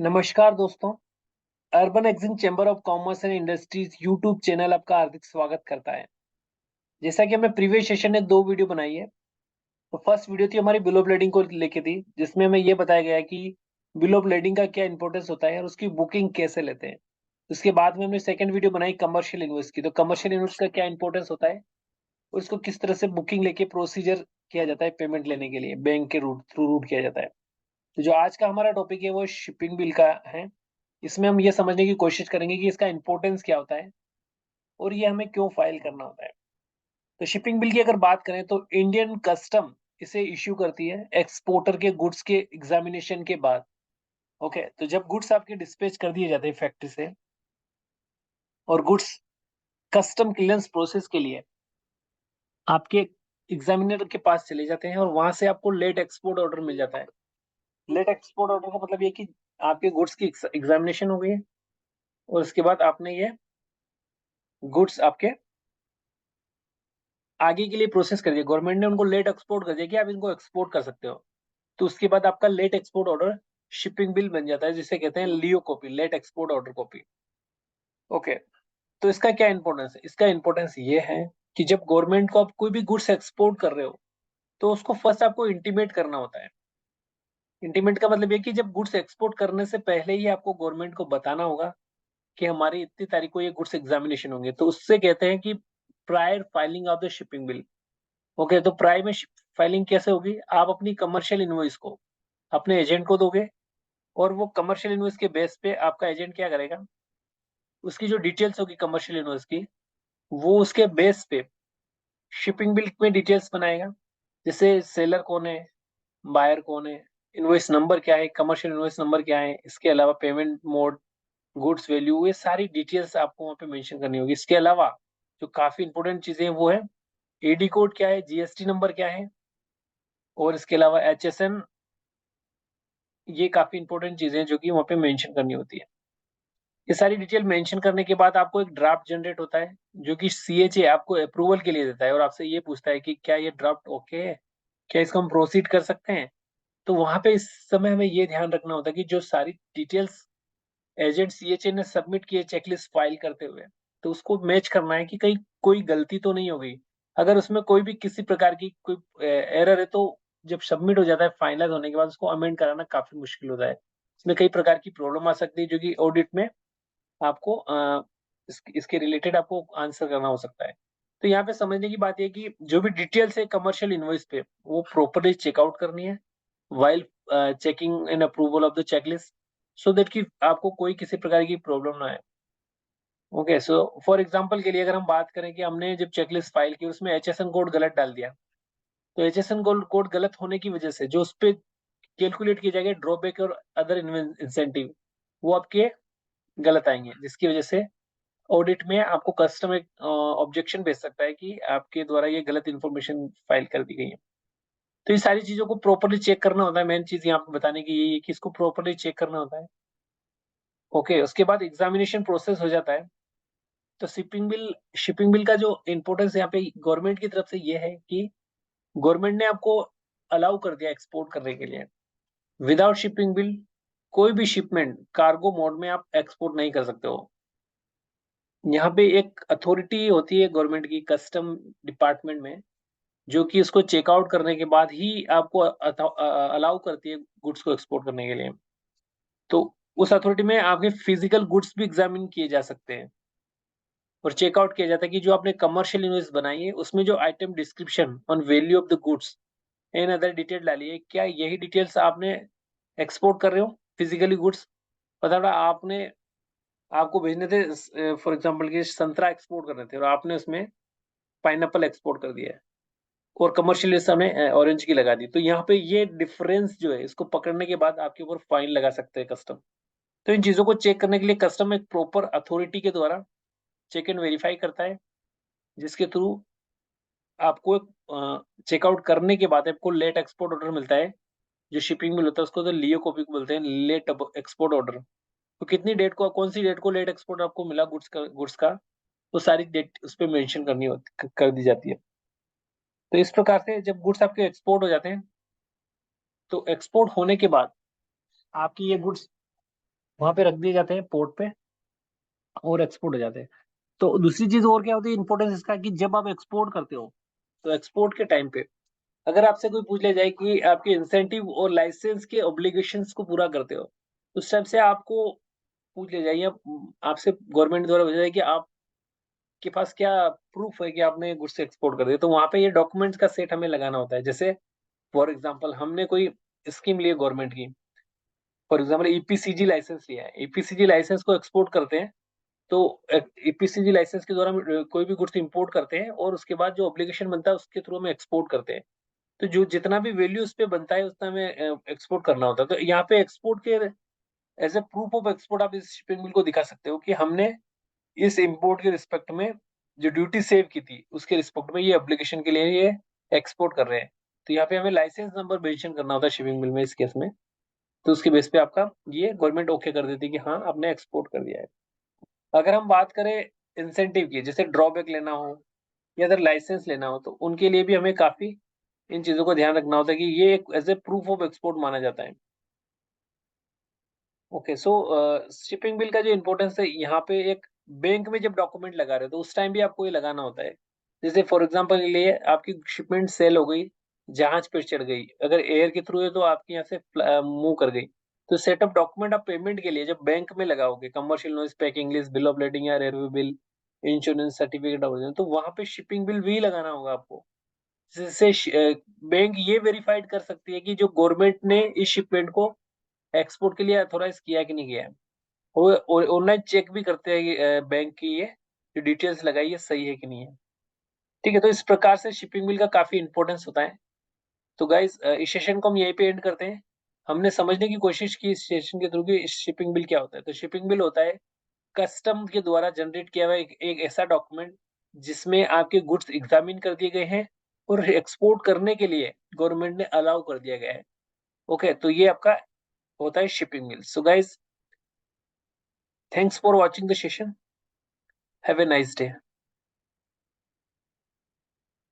नमस्कार दोस्तों। अर्बन एक्जिंग chamber of commerce and industries YouTube channel आपका हार्दिक स्वागत करता है। जैसा कि हमने प्रीवियस सेशन में दो वीडियो बनाई है। तो फर्स्ट वीडियो थी हमारी बिल ऑफ लेडिंग को लेके थी, जिसमें हमें ये बताया गया है कि बिल ऑफ लेडिंग का क्या इंपॉर्टेंस होता है और उसकी बुकिंग कैसे लेते हैं। उसके बाद में हमने सेकंड वीडियो बनाई कमर्शियल इनवॉइस की। तो कमर्शियल इनवॉइस का क्या इंपॉर्टेंस होता है और उसको किस तरह से बुकिंग लेके प्रोसीजर किया जाता है पेमेंट लेने के लिए बैंक के रूट किया जाता है। तो जो आज का हमारा टॉपिक है वो शिपिंग बिल का है। इसमें हम ये समझने की कोशिश करेंगे कि इसका इंपॉर्टेंस क्या होता है और ये हमें क्यों फाइल करना होता है। तो शिपिंग बिल की अगर बात करें तो इंडियन कस्टम इसे इश्यू करती है एक्सपोर्टर के गुड्स के एग्जामिनेशन के बाद। ओके, तो जब गुड्स आपके डिस्पैच कर दिए जाते हैं फैक्ट्री से और गुड्स कस्टम क्लियरेंस प्रोसेस के लिए आपके एग्जामिनर के पास चले जाते हैं और वहां से आपको लेट एक्सपोर्ट ऑर्डर मिल जाता है। लेट एक्सपोर्ट ऑर्डर का मतलब ये कि आपके गुड्स की एग्जामिनेशन हो गई है और उसके बाद आपने ये गुड्स आपके आगे के लिए प्रोसेस कर दिया, गवर्नमेंट ने उनको लेट एक्सपोर्ट कर दिया कि आप इनको एक्सपोर्ट कर सकते हो। तो उसके बाद आपका let export order shipping bill बन जाता है, जिसे कहते हैं LEO copy, let export order copy. Okay, तो इसका क्या इंपॉर्टेंस है? इसका इंपॉर्टेंस ये है कि जब गवर्नमेंट को आप कोई भी गुड्स एक्सपोर्ट कर रहे हो तो उसको फर्स्ट आपको इंटीमेट करना होता है। इंटीमेट का मतलब ये कि जब गुड्स एक्सपोर्ट करने से पहले ही आपको गवर्नमेंट को बताना होगा कि हमारी इतनी तारीख को ये गुड्स एग्जामिनेशन होंगे। तो उससे कहते हैं कि prior filing of the shipping bill. Okay, तो प्राइम में फाइलिंग कैसे होगी? आप अपनी कमर्शियल इनवॉइस को अपने एजेंट को दोगे और वो कमर्शियल इनवॉइस के बेस पे आपका एजेंट क्या करेगा, उसकी जो डिटेल्स होगी कमर्शियल इनवॉइस की, वो उसके बेस पे शिपिंग बिल में डिटेल्स बनाएगा। जैसे सेलर कौन है, बायर कौन है, इनवॉइस नंबर क्या है, कमर्शियल इनवॉइस नंबर क्या है, इसके अलावा पेमेंट मोड, गुड्स वैल्यू, ये सारी डिटेल्स आपको वहाँ पे मेंशन करनी होगी। इसके अलावा जो काफी इंपॉर्टेंट चीजें हैं वो है एडी कोड क्या है, जीएसटी नंबर क्या है, और इसके अलावा एचएसएन। ये काफी इंपॉर्टेंट चीजें हैं जो कि वहाँ पे मेंशन करनी होती है। ये सारी डिटेल मेंशन करने के बाद आपको एक ड्राफ्ट जनरेट होता है जो कि सीएचए आपको अप्रूवल के लिए देता है और आपसे ये पूछता है कि क्या ये ड्राफ्ट ओके है, क्या इसको हम प्रोसीड कर सकते हैं। तो वहां पे इस समय हमें ये ध्यान रखना होता है कि जो सारी डिटेल्स एजेंट सीएचए ने सबमिट किए चेकलिस्ट फाइल करते हुए, तो उसको मैच करना है कि कहीं कोई गलती तो नहीं हो गई। अगर उसमें कोई भी किसी प्रकार की कोई एरर है तो जब सबमिट हो जाता है फाइनलाइज होने के बाद उसको अमेंड कराना काफी मुश्किल होता है। इसमें कई प्रकार की प्रॉब्लम आ सकती है जो कि ऑडिट में आपको इसके रिलेटेड आपको आंसर करना हो सकता है। तो यहाँ पे समझने की बात ये कि जो भी डिटेल्स है कमर्शियल इनवॉइस पे वो प्रॉपरली चेकआउट करनी है while checking and approval of the checklist, so that कि आपको कोई किसी प्रकार की प्रॉब्लम ना आए। ओके, सो फॉर एग्जांपल के लिए अगर हम बात करें कि हमने जब चेकलिस्ट फाइल की उसमें एचएसएन कोड गलत डाल दिया, तो एचएसएन कोड गलत होने की वजह से जो उस पे कैलकुलेट किए जाएंगे ड्रॉबैक और अदर इंसेंटिव, वो आपके गलत आएंगे, जिसकी वजह से ऑडिट में आपको कस्टमर ऑब्जेक्शन भेज सकता है कि आपके द्वारा ये गलत इन्फॉर्मेशन फाइल कर दी गई है। तो ये सारी चीजों को प्रॉपरली चेक करना होता है। मेन चीज यहाँ पे बताने की यही है कि इसको प्रॉपरली चेक करना होता है। ओके, उसके बाद एग्जामिनेशन प्रोसेस हो जाता है। तो शिपिंग बिल का जो इम्पोर्टेंस यहाँ पे गवर्नमेंट की तरफ से ये है कि गवर्नमेंट ने आपको अलाउ कर दिया एक्सपोर्ट करने के लिए। विदाउट शिपिंग बिल कोई भी शिपमेंट कार्गो मोड में आप एक्सपोर्ट नहीं कर सकते हो। यहाँ पे एक अथॉरिटी होती है गवर्नमेंट की कस्टम डिपार्टमेंट में, जो कि इसको चेकआउट करने के बाद ही आपको अलाउ करती है गुड्स को एक्सपोर्ट करने के लिए। तो उस अथॉरिटी में आपके फिजिकल गुड्स भी एग्जामिन किए जा सकते हैं और चेकआउट किया जाता है कि जो आपने कमर्शियल इनवॉइस बनाई है उसमें जो item description on value of the goods and other detail डाली है, क्या यही डिटेल्स आपने एक्सपोर्ट कर रहे हो फिजिकली गुड्स। मतलब आपने आपको भेजने थे फॉर एग्जाम्पल कि संतरा एक्सपोर्ट करने थे और आपने उसमें पाइनएप्पल एक्सपोर्ट कर दिया है और कमर्शियल हमने ऑरेंज की लगा दी। तो यहाँ पे ये डिफरेंस जो है इसको पकड़ने के बाद आपके ऊपर फाइन लगा सकते हैं कस्टम। तो इन चीजों को चेक करने के लिए कस्टम एक प्रॉपर अथॉरिटी के द्वारा चेक एंड वेरीफाई करता है, जिसके थ्रू आपको चेकआउट करने के बाद आपको लेट एक्सपोर्ट ऑर्डर मिलता है। जो शिपिंग में होता है उसको तो लियो कॉपी बोलते हैं, लेट एक्सपोर्ट ऑर्डर। तो कितनी डेट को, कौन सी डेट को लेट एक्सपोर्ट आपको मिला गुड्स का, वो सारी डेट उस पर मेंशन करनी होती कर दी जाती है। तो इस प्रकार से जब गुड्स आपके एक्सपोर्ट हो जाते हैं तो एक्सपोर्ट होने के बाद आपकी ये गुड्स वहां पे रख दिए जाते हैं पोर्ट पे और एक्सपोर्ट हो जाते हैं। तो दूसरी चीज और क्या होती है इंपॉर्टेंस इसका, कि जब आप एक्सपोर्ट करते हो तो एक्सपोर्ट के टाइम पे अगर आपसे कोई पूछ ले जाए कि आपके इंसेंटिव और लाइसेंस के ऑब्लिगेशंस को पूरा करते हो, तो उस टाइम से आपको पूछ ले जाइए, आपसे गवर्नमेंट द्वारा पूछा जाए कि आपके पास क्या प्रूफ है कि आपने गुड्स एक्सपोर्ट कर दिया, तो वहां पे ये डॉक्यूमेंट्स का सेट हमें लगाना होता है। जैसे फॉर एग्जांपल हमने कोई स्कीम ली है गवर्नमेंट की, फॉर एग्जांपल ईपीसीजी लाइसेंस लिया है, ईपीसीजी लाइसेंस को एक्सपोर्ट करते हैं, तो ईपीसीजी लाइसेंस के द्वारा हम कोई भी गुड्स इंपोर्ट करते हैं और उसके बाद जो ऑब्लिगेशन बनता है उसके थ्रू हम एक्सपोर्ट करते हैं। तो जो जितना भी वैल्यू उस पे बनता है उतना हमें एक्सपोर्ट करना होता है। तो यहाँ पे एक्सपोर्ट के as a proof of export आप इस शिपिंग बिल को दिखा सकते हो कि हमने इस इंपोर्ट के रिस्पेक्ट में जो ड्यूटी सेव की थी उसके रिस्पेक्ट में ये एप्लीकेशन के लिए ये एक्सपोर्ट कर रहे हैं। तो यहाँ पे हमें लाइसेंस नंबर मेंशन करना होता है शिपिंग बिल में इस केस में। तो उसके बेस पे आपका ये गवर्नमेंट ओके कर देती है कि हाँ आपने एक्सपोर्ट कर दिया है। अगर हम बात करें इंसेंटिव की, जैसे ड्रॉबैक लेना हो या अगर लाइसेंस लेना हो, तो उनके लिए भी हमें काफी इन चीजों को ध्यान रखना होता है कि ये एक as a proof of export माना जाता है। ओके, सो शिपिंग बिल का जो इम्पोर्टेंस है यहाँ पे, एक बैंक में जब डॉक्यूमेंट लगा रहे हो तो उस टाइम भी आपको ये लगाना होता है। जैसे फॉर एग्जांपल के लिए आपकी शिपमेंट सेल हो गई, जहाज पे चढ़ गई, अगर एयर के थ्रू है तो आपके यहाँ से मूव कर गई, तो सेट ऑफ डॉक्यूमेंट आप पेमेंट के लिए जब बैंक में लगाओगे, commercial notice, packing list, bill of lading या railway bill, insurance certificate of, तो वहां पे शिपिंग बिल भी लगाना होगा आपको। जिससे बैंक ये वेरीफाइड कर सकती है कि जो गवर्नमेंट ने इस शिपमेंट को एक्सपोर्ट के लिए अथोराइज किया है कि नहीं किया है। और ऑनलाइन चेक भी करते हैं कि बैंक की ये जो डिटेल्स लगाई है सही है कि नहीं है। ठीक है, तो इस प्रकार से शिपिंग बिल का काफी इंपॉर्टेंस होता है। तो गाइज इस सेशन को हम यहीं पे एंड करते हैं। हमने समझने की कोशिश की इस सेशन के थ्रू कि शिपिंग बिल क्या होता है। तो शिपिंग बिल होता है कस्टम के द्वारा जनरेट किया हुआ एक ऐसा डॉक्यूमेंट जिसमें आपके गुड्स एग्जामिन कर दिए गए हैं और एक्सपोर्ट करने के लिए गवर्नमेंट ने अलाउ कर दिया गया है। ओके, तो ये आपका होता है shipping bill. So guys, thanks for watching the session. Have a nice day.